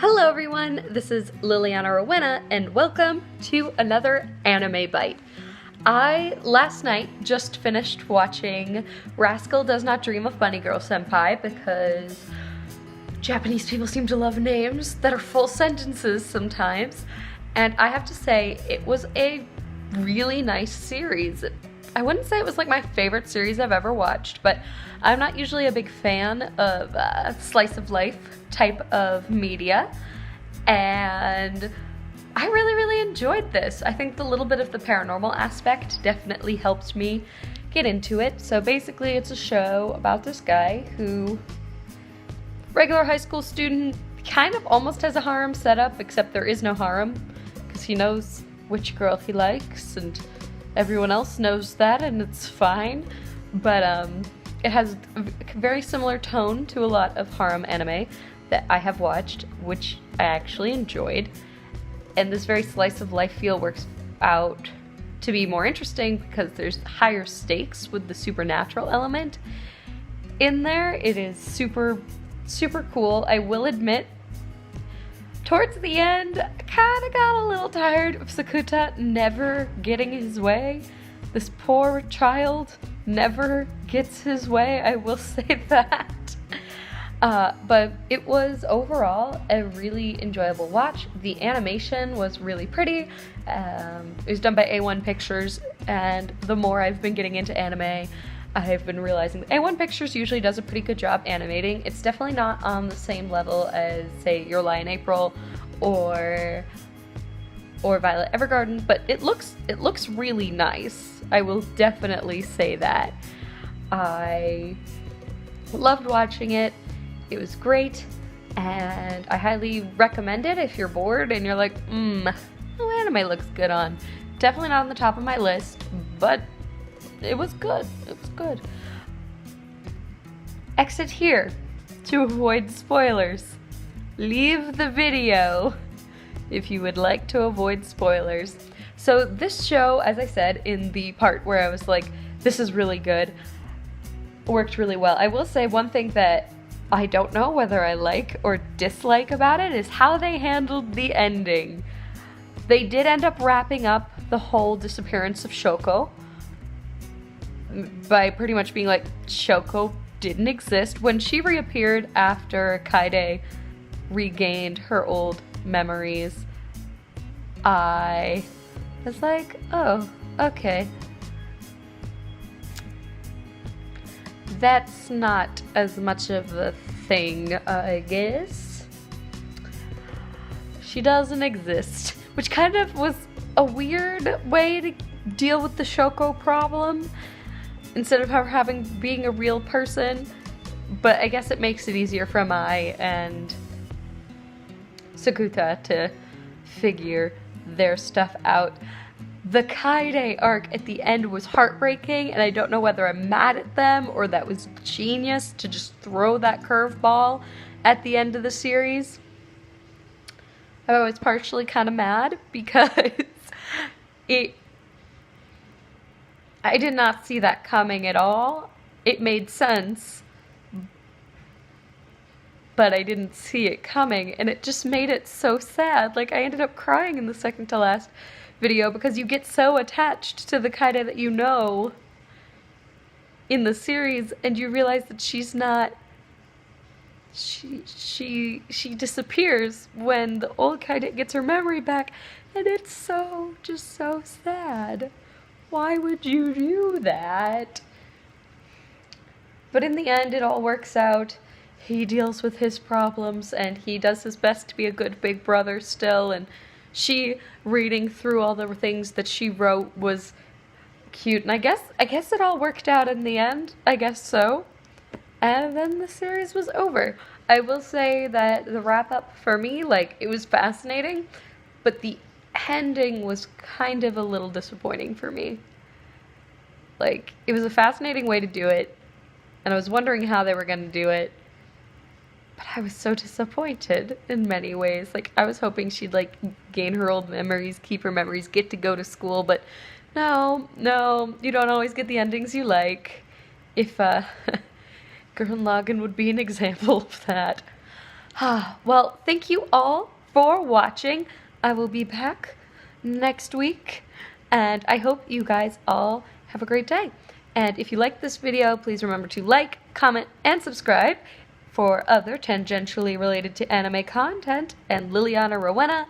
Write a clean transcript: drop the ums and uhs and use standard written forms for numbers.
Hello everyone, this is Liliana Rowena and welcome to another Anime Bite. I, last night, just finished watching Rascal Does Not Dream of Bunny Girl Senpai because Japanese people seem to love names that are full sentences sometimes, and I have to say it was a really nice series. I wouldn't say it was like my favorite series I've ever watched, but I'm not usually a big fan of slice of life type of media, and I really enjoyed this. I think the little bit of the paranormal aspect definitely helped me get into it. So basically it's a show about this guy who, regular high school student, kind of almost has a harem set up, except there is no harem because he knows which girl he likes and everyone else knows that, and it's fine. But it has a very similar tone to a lot of harem anime that I have watched, which I actually enjoyed. And this very slice of life feel works out to be more interesting because there's higher stakes with the supernatural element in there. It is super cool. I will admit, towards the end, I kind of got a little tired of Sakuta never getting his way. This poor child never gets his way, I will say that. But it was overall a really enjoyable watch. The animation was really pretty. It was done by A1 Pictures, and the more I've been getting into anime, I've been realizing that A1 Pictures usually does a pretty good job animating. It's definitely not on the same level as, say, Your Lie in April or Violet Evergarden, but it looks really nice. I will definitely say that. I loved watching it. It was great, and I highly recommend it if you're bored and you're like, oh, anime looks good on. Definitely not on the top of my list, but it was good. It was good. Exit here to avoid spoilers. Leave the video if you would like to avoid spoilers. So this show, as I said in the part where I was like, this is really good, worked really well. I will say one thing that I don't know whether I like or dislike about it is how they handled the ending. They did end up wrapping up the whole disappearance of Shoko by pretty much being like, Shoko didn't exist. When she reappeared after Kaede regained her old memories, I was like, oh, okay. That's not as much of a thing, I guess. She doesn't exist, which kind of was a weird way to deal with the Shoko problem instead of her being a real person, but I guess it makes it easier for Mai and Sakuta to figure their stuff out. The Kaede arc at the end was heartbreaking, and I don't know whether I'm mad at them or that was genius to just throw that curveball at the end of the series. I was partially kind of mad because I did not see that coming at all. It made sense, but I didn't see it coming, and it just made it so sad. Like, I ended up crying in the second to last video because you get so attached to the Kaede that you know in the series, and you realize that she's not, she disappears when the old Kaede gets her memory back, and it's just so sad. Why would you do that? But in the end, it all works out. He deals with his problems, and he does his best to be a good big brother still, and she reading through all the things that she wrote was cute, and I guess it all worked out in the end. I guess so. And then the series was over. I will say that the wrap-up for me, like, it was fascinating, but the ending was kind of a little disappointing for me. Like, it was a fascinating way to do it, and I was wondering how they were going to do it, but I was so disappointed in many ways. Like, I was hoping she'd, like, gain her old memories, keep her memories, get to go to school, but no, you don't always get the endings you like. If, Gurren Lagann would be an example of that. Well, thank you all for watching. I will be back next week, and I hope you guys all have a great day. And if you like this video, please remember to like, comment, and subscribe for other tangentially related to anime content. And Liliana Rowena